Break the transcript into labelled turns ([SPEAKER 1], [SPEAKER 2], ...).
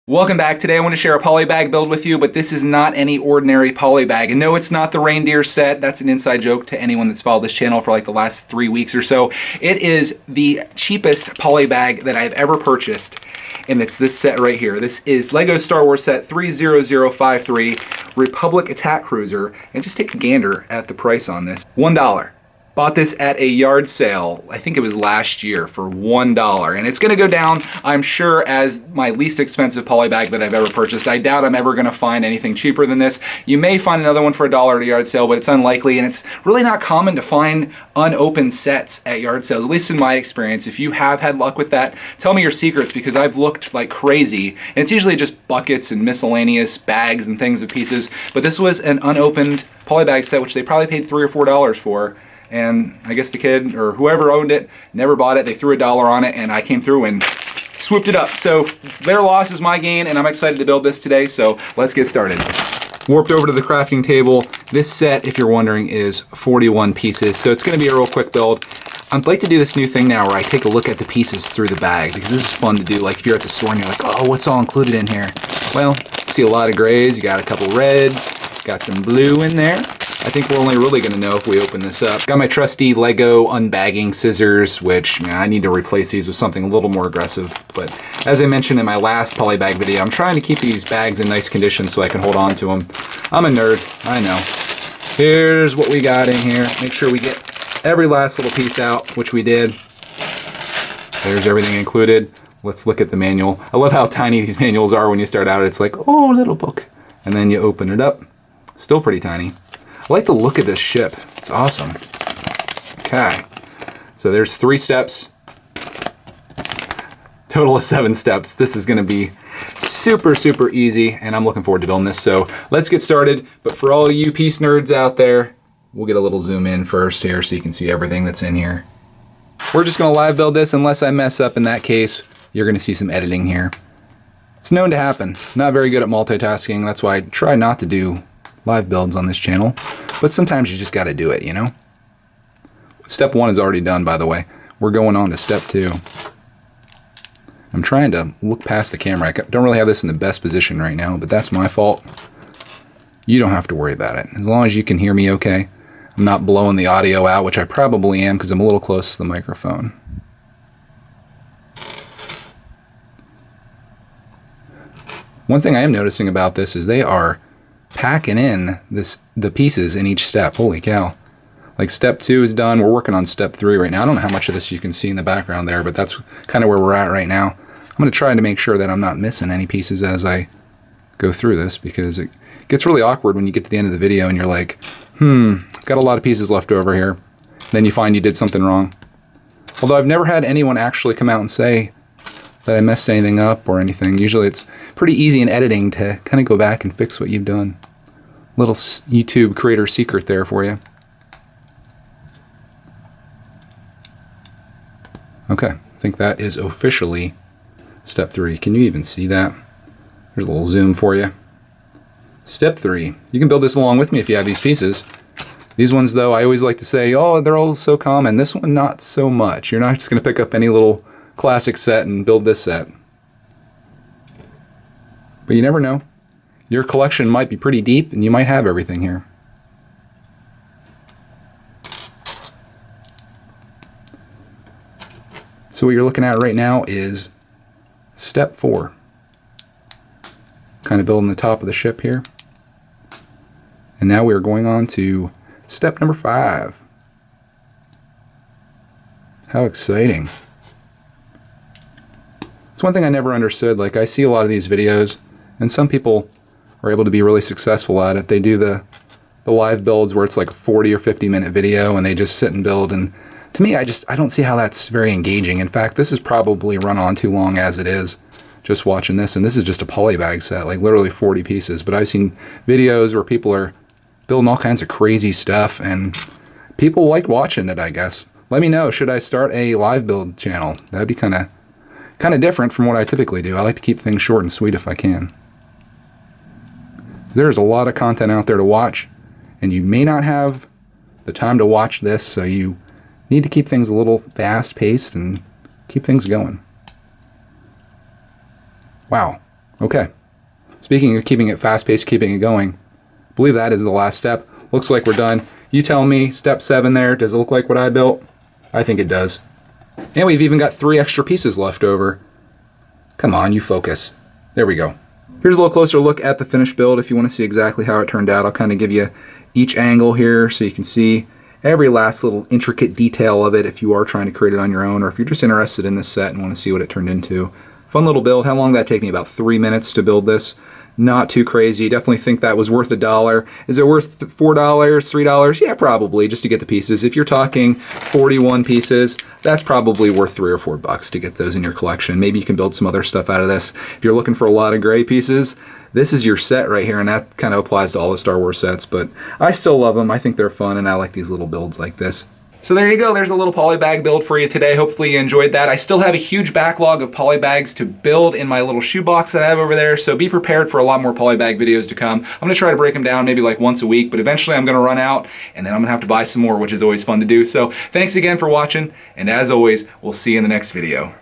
[SPEAKER 1] Welcome back. Today I want to share a Polybag build with you, but this is not any ordinary Polybag. And no, it's not the reindeer set. That's an inside joke to anyone that's followed this channel for like the last 3 weeks or so. It is the cheapest Polybag that I've ever purchased, and it's this set right here. This is Lego Star Wars set 30053 Republic Attack Cruiser, and just take a gander at the price on this. $1. Bought this at a yard sale, I think it was last year, for $1. And it's gonna go down, I'm sure, as my least expensive Polybag that I've ever purchased. I doubt I'm ever gonna find anything cheaper than this. You may find another one for $1 at a yard sale, but it's unlikely, and it's really not common to find unopened sets at yard sales, at least in my experience. If you have had luck with that, tell me your secrets, because I've looked like crazy. And it's usually just buckets and miscellaneous bags and things and pieces, but this was an unopened Polybag set, which they probably paid $3 or $4 for. And I guess the kid or whoever owned it never bought it. They threw $1 on it, and I came through and swooped it up. So their loss is my gain, and I'm excited to build this today. So let's get started. Warped over to the crafting table. This set, if you're wondering, is 41 pieces. So it's going to be a real quick build. I'd like to do this new thing now where I take a look at the pieces through the bag, because this is fun to do. Like if you're at the store and you're like, oh, what's all included in here? Well, see a lot of grays. You got a couple reds, got some blue in there. I think we're only really going to know if we open this up. Got my trusty Lego unbagging scissors, which I need to replace these with something a little more aggressive. But as I mentioned in my last Polybag video, I'm trying to keep these bags in nice condition so I can hold on to them. I'm a nerd, I know. Here's what we got in here. Make sure we get every last little piece out, which we did. There's everything included. Let's look at the manual. I love how tiny these manuals are when you start out. It's like, oh, little book. And then you open it up. Still pretty tiny. I like the look of this ship. It's awesome. Okay, so there's 3 steps. Total of 7 steps. This is gonna be super, super easy, and I'm looking forward to building this. So let's get started. But for all you piece nerds out there, we'll get a little zoom in first here so you can see everything that's in here. We're just gonna live build this unless I mess up. In that case, you're gonna see some editing here. It's known to happen. Not very good at multitasking. That's why I try not to do live builds on this channel, but sometimes you just got to do it, you know? Step 1 is already done, by the way. We're going on to step 2. I'm trying to look past the camera. I don't really have this in the best position right now, but that's my fault. You don't have to worry about it. As long as you can hear me okay. I'm not blowing the audio out, which I probably am because I'm a little close to the microphone. One thing I am noticing about this is they are packing in the pieces in each step. Holy cow. Like step 2 is done. We're working on step 3 right now. I don't know how much of this you can see in the background there, but that's kind of where we're at right now. I'm going to try to make sure that I'm not missing any pieces as I go through this, because it gets really awkward when you get to the end of the video and you're like, got a lot of pieces left over here. Then you find you did something wrong. Although I've never had anyone actually come out and say that I messed anything up or anything. Usually it's pretty easy in editing to kind of go back and fix what you've done. Little YouTube creator secret there for you. Okay, I think that is officially step 3. Can you even see that? There's a little zoom for you. Step 3. You can build this along with me if you have these pieces. These ones, though, I always like to say, oh, they're all so common. This one, not so much. You're not just going to pick up any little classic set and build this set. But you never know. Your collection might be pretty deep and you might have everything here. So what you're looking at right now is step 4. Kind of building the top of the ship here. And now we're going on to step number 5. How exciting. It's one thing I never understood. Like, I see a lot of these videos, and some people are able to be really successful at it. They do the live builds where it's like a 40 or 50 minute video and they just sit and build, and to me I don't see how that's very engaging. In fact, this is probably run on too long as it is, just watching this. And this is just a Polybag set, like literally 40 pieces, but I've seen videos where people are building all kinds of crazy stuff and people like watching it, I guess. Let me know, should I start a live build channel? That'd be kind of different from what I typically do. I like to keep things short and sweet if I can. There's a lot of content out there to watch, and you may not have the time to watch this, so you need to keep things a little fast-paced and keep things going. Wow, Okay, speaking of keeping it fast-paced, keeping it going, I believe that is the last step. Looks like we're done. You tell me, step 7 there, does it look like what I built? I think it does. And we've even got 3 extra pieces left over. Come on, you focus. There we go. Here's a little closer look at the finished build if you want to see exactly how it turned out. I'll kind of give you each angle here so you can see every last little intricate detail of it if you are trying to create it on your own, or if you're just interested in this set and want to see what it turned into. Fun little build. How long did that take me? About 3 minutes to build this. Not too crazy. Definitely think that was worth $1. Is it worth $4, $3? Yeah, probably, just to get the pieces. If you're talking 41 pieces, that's probably worth $3 or $4 to get those in your collection. Maybe you can build some other stuff out of this. If you're looking for a lot of gray pieces, this is your set right here, and that kind of applies to all the Star Wars sets, but I still love them. I think they're fun, and I like these little builds like this. So there you go, there's a little Polybag build for you today. Hopefully you enjoyed that. I still have a huge backlog of Polybags to build in my little shoebox that I have over there, so be prepared for a lot more Polybag videos to come. I'm gonna try to break them down maybe like once a week, but eventually I'm gonna run out, and then I'm gonna have to buy some more, which is always fun to do. So thanks again for watching, and as always, we'll see you in the next video.